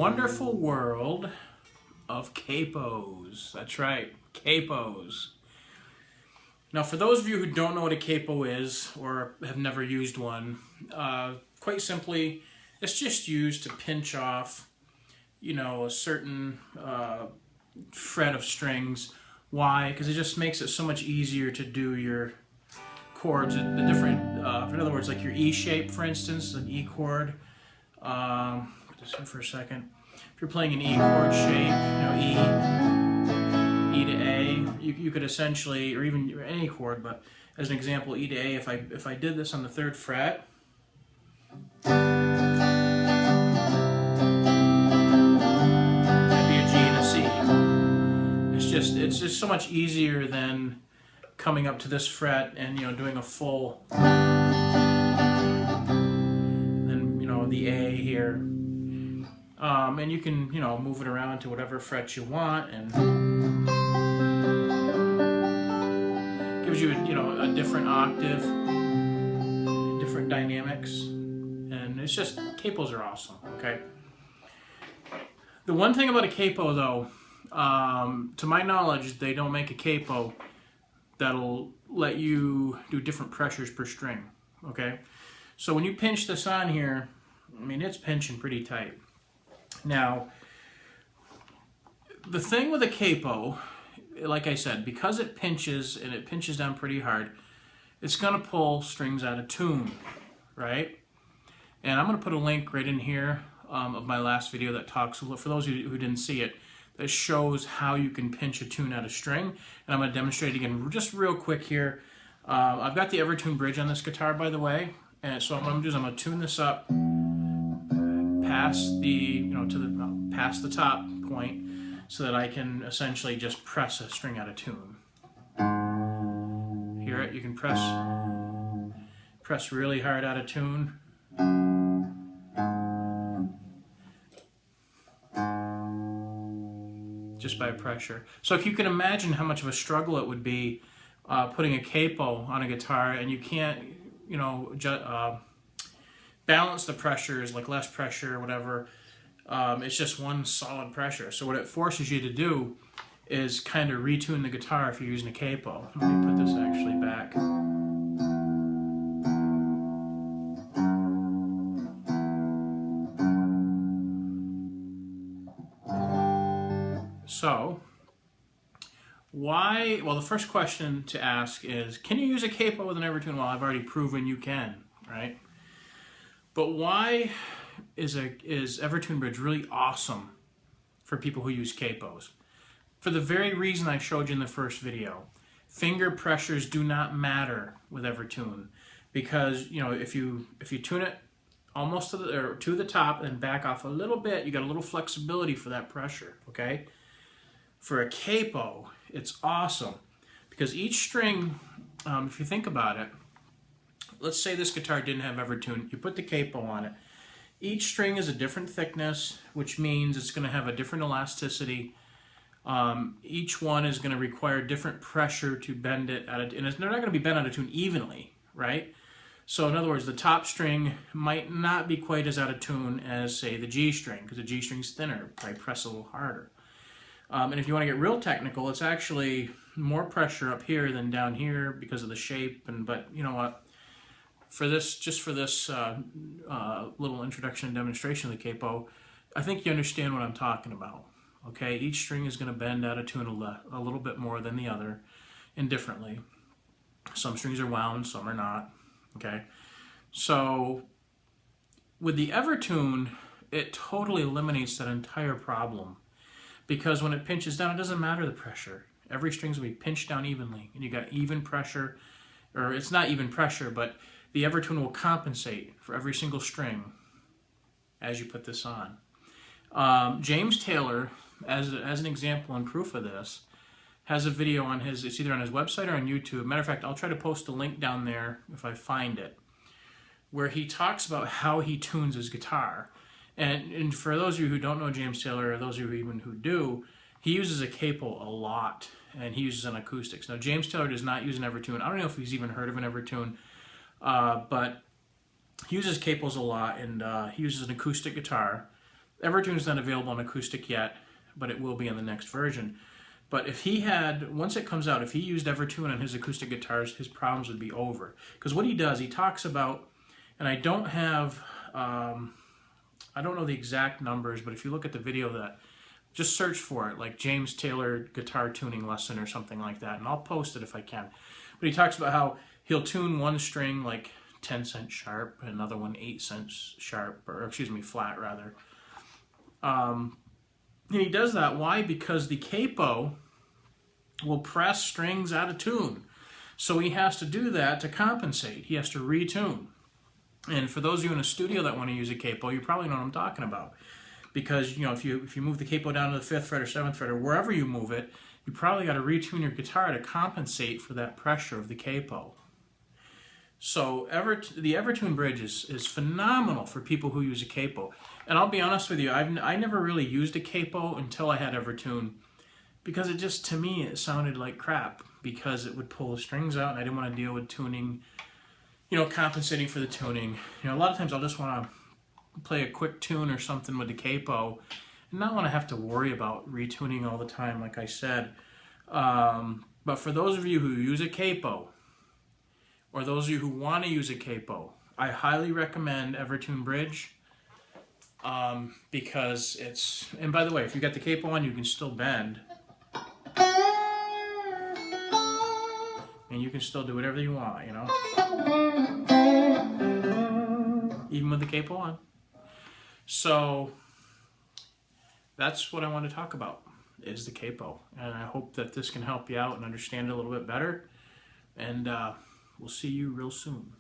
wonderful world of capos. That's right, capos. Now, for those of you who don't know what a capo is or have never used one, quite simply, it's just used to pinch off, a certain fret of strings. Why? Because it just makes it so much easier to do your chords, the different, in other words, like your E shape, for instance, an E chord. Put this in for a second. If you're playing an E chord shape, E to A, you could essentially, or even any chord, but as an example, E to A, if I did this on the 3rd fret, that'd be a G and a C. It's just so much easier than coming up to this fret and doing a full, then the A here, and you can move it around to whatever fret you want, and gives you a different octave, different dynamics, and it's just, capos are awesome. Okay. The one thing about a capo, though, to my knowledge, they don't make a capo that'll let you do different pressures per string. Okay, so when you pinch this on here, it's pinching pretty tight. Now, the thing with a capo, like I said, because it pinches and it pinches down pretty hard, it's going to pull strings out of tune, right? And I'm going to put a link right in here of my last video that talks, for those who didn't see it, that shows how you can pinch a tune out of string. And I'm going to demonstrate it again just real quick here. I've got the Evertune Bridge on this guitar, by the way, and so what I'm going to do is I'm going to tune this up past the past the top point, so that I can essentially just press a string out of tune. Hear it? You can press really hard out of tune. Just by pressure. So if you can imagine how much of a struggle it would be putting a capo on a guitar, and you can't, balance the pressures, like less pressure or whatever. It's just one solid pressure. So what it forces you to do is kind of retune the guitar if you're using a capo. Let me put this actually back. So, why? Well, the first question to ask is, can you use a capo with an Evertune? Well, I've already proven you can, right? But why is Evertune Bridge really awesome for people who use capos? For the very reason I showed you in the first video. Finger pressures do not matter with Evertune, because if you tune it almost to the top and back off a little bit, you got a little flexibility for that pressure. Okay. For a capo, it's awesome because each string, if you think about it, let's say this guitar didn't have Evertune, you put the capo on it. Each string is a different thickness, which means it's going to have a different elasticity. Each one is going to require different pressure to bend it, and they're not going to be bent out of tune evenly, right? So in other words, the top string might not be quite as out of tune as, say, the G string, because the G string's thinner, probably press a little harder. And if you want to get real technical, it's actually more pressure up here than down here because of the shape. But you know what? For this, just for this little introduction and demonstration of the capo, I think you understand what I'm talking about. Okay, each string is going to bend out of tune a little bit more than the other, and differently. Some strings are wound, some are not. Okay, so with the Evertune, it totally eliminates that entire problem. Because when it pinches down, it doesn't matter the pressure. Every string's going to be pinched down evenly, and you got even pressure, or it's not even pressure, but the Evertune will compensate for every single string as you put this on. James Taylor, as an example and proof of this, has a video on it's either on his website or on YouTube. Matter of fact, I'll try to post a link down there if I find it, where he talks about how he tunes his guitar. And for those of you who don't know James Taylor, or those of you even who do, he uses a capo a lot, and he uses an acoustics. Now, James Taylor does not use an Evertune. I don't know if he's even heard of an Evertune, but he uses capos a lot, and he uses an acoustic guitar. Evertune's not available on acoustic yet, but it will be in the next version. But if he had, once it comes out, if he used Evertune on his acoustic guitars, his problems would be over. Because what he does, he talks about, and I don't have, I don't know the exact numbers, but if you look at the video, that just search for it, like James Taylor guitar tuning lesson or something like that, and I'll post it if I can. But he talks about how he'll tune one string like 10 cents sharp, another one 8 cents sharp, or excuse me, flat rather. And he does that, why? Because the capo will press strings out of tune. So he has to do that to compensate. He has to retune. And for those of you in a studio that want to use a capo, you probably know what I'm talking about. Because, you know, if you move the capo down to the 5th fret or 7th fret or wherever you move it, you probably got to retune your guitar to compensate for that pressure of the capo. So the Evertune Bridge is phenomenal for people who use a capo. And I'll be honest with you, I never really used a capo until I had Evertune, because it just, to me, it sounded like crap, because it would pull the strings out and I didn't want to deal with tuning, you know, compensating for the tuning. You know, a lot of times I'll just want to play a quick tune or something with the capo and not want to have to worry about retuning all the time, like I said. But for those of you who use a capo, or those of you who want to use a capo, I highly recommend Evertune Bridge, because it's, and by the way, if you got the capo on, you can still bend. And you can still do whatever you want, you know, even with the capo on. So that's what I want to talk about, is the capo. And I hope that this can help you out and understand it a little bit better. And we'll see you real soon.